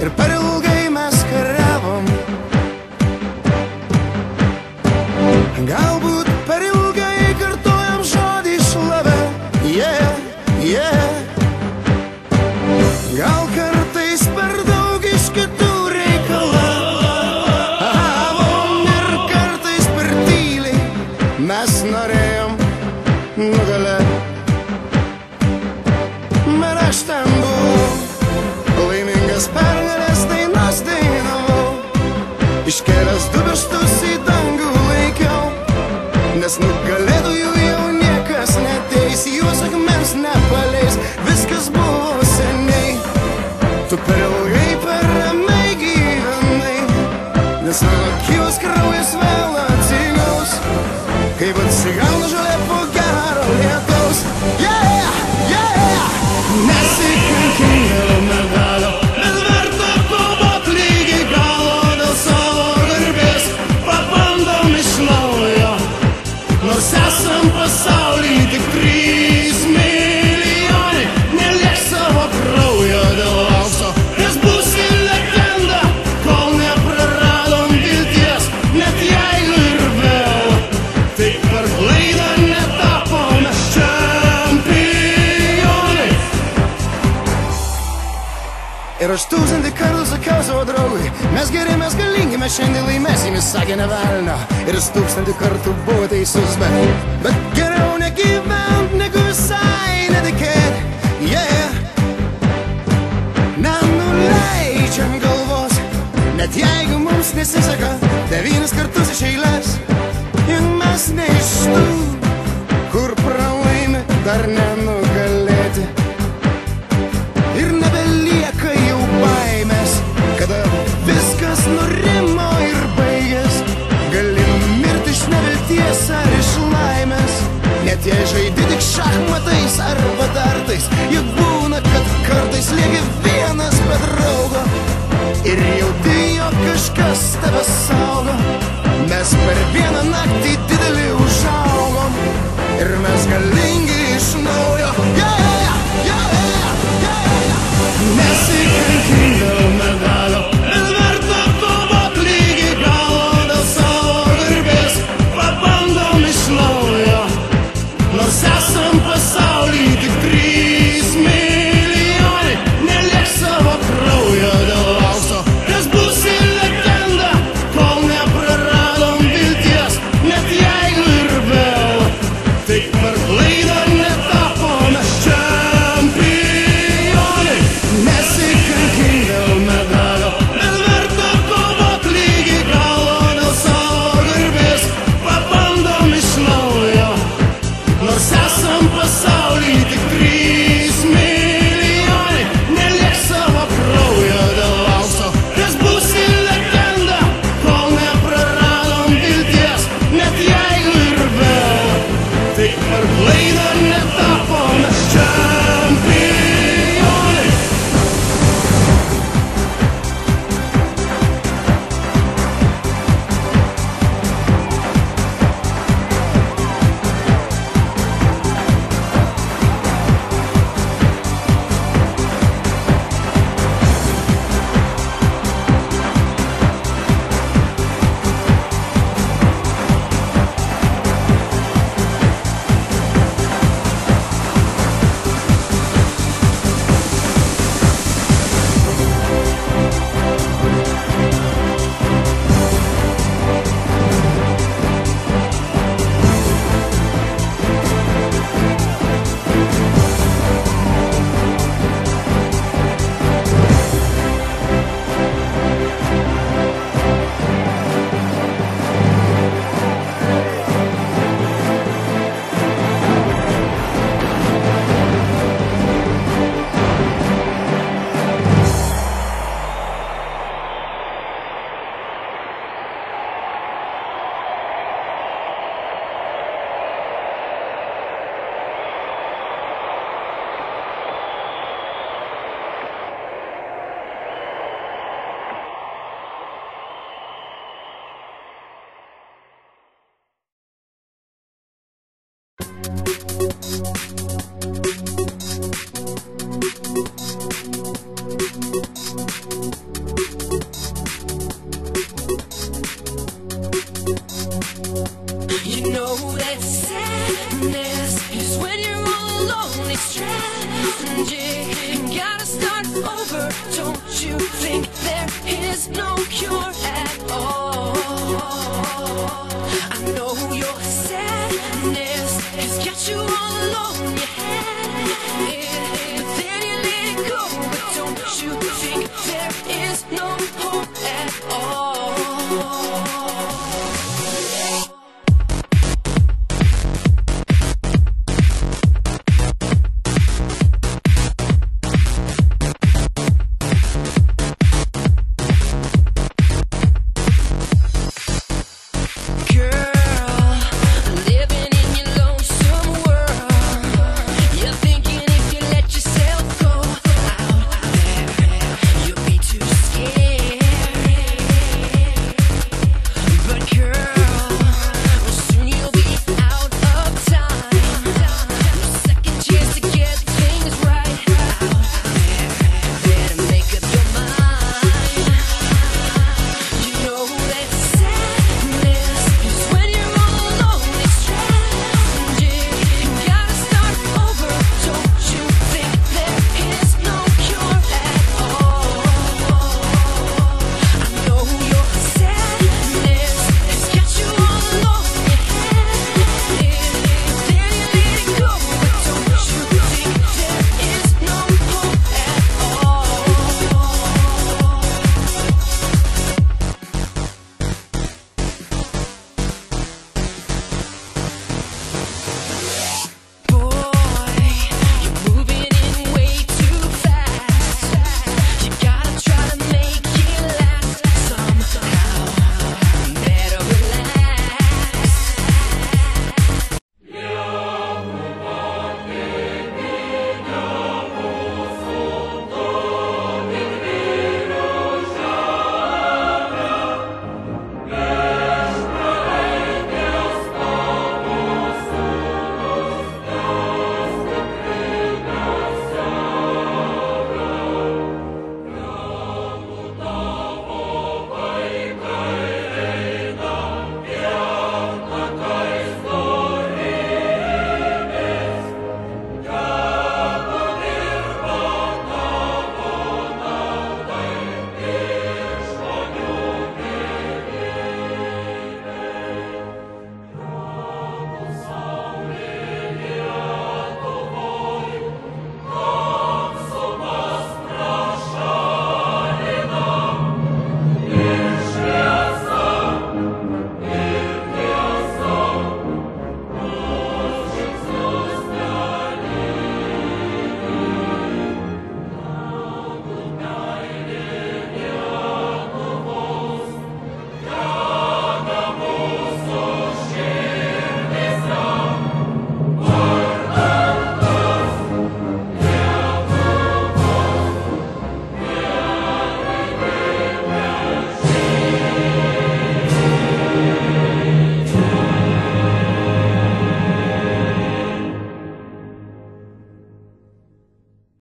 ir per ilgai mes kariavom. Galbūt per ilgai kartojam žodį šlavę, gal kartais per daug iš kitų reikalavom ir kartais per tyliai mes norėjom nugalėt. Bet aš ten buvau, laimingas pergalės dainas dainavau, iškėlęs du pirštus į dangų laikiau, nes nugalėtojų jau niekas neteis, juos akmens nepaleis, viskas buvo seniai. Tu per ilgai, per ramiai gyvenai, nes mano gyvas kraujas vėl atsigaus, kaip atsigauna žolė po gero lietaus. Nesikankink dėl medalio, bet verta kovot lygi galo dėl savo garbės. Pabandom iš naujo, nors esam pasauly tik 3 milijonai. Neliek savo kraujo dėl aukso, nes būsi legenda, kol nepraradom vilties. Net jeigu ir vėl tik per klaidą netapome čempionai. Ir aš 1000 kartų sakiau savo draugui, mes geri, mes galingi, mes šiandien laimėsim, jis sakė ne velnio. Ir jis 1000 kartų buvo teisus, bet geriau negyvent, negu visai netikėt. Nenuleidžiam galvos, net jeigu mums nesiseka 9 kartus iš eilės. Juk mes ne iš tų, kur pralaimi dar nenugalėti. Ir nebelieka jau baimės, kada viskas nurimo ir baigės. Gali numirti iš nevilties ar iš laimės, net jei žaidi tik šachmatais arba dartais. Juk būna, kad kartais lieki vienas be draugo ir jauti, jog kažkas tave saugo. Mes per vieną naktį didelį užaugom ir mes galingi iš naujo. Nesikankink dėl medalio, bet verta kovot lygi galo dėl savo garbės. Pabandom iš naujo, nors esam pasauly tik 3 milijonai. Neliek savo kraujo dėl aukso, nes būsi legenda, kol nepraradom vilties. Net jeigu ir vėl tik per klaidą netapome čempionai. Nesikankink dėl medalio, bet verta kovot lygi galo dėl savo garbės. Pabandom iš naujo, nors esam pasauly tik 3 milijonai. Neliek savo kraujo dėl aukso, nes būsi legenda, kol nepraradom vilties. Net jeigu ir vėl tik per klaidą netapome čempionai. You You know that sadness is when you're all alone. It's tragic. You gotta start over. Don't you think there is no cure at all?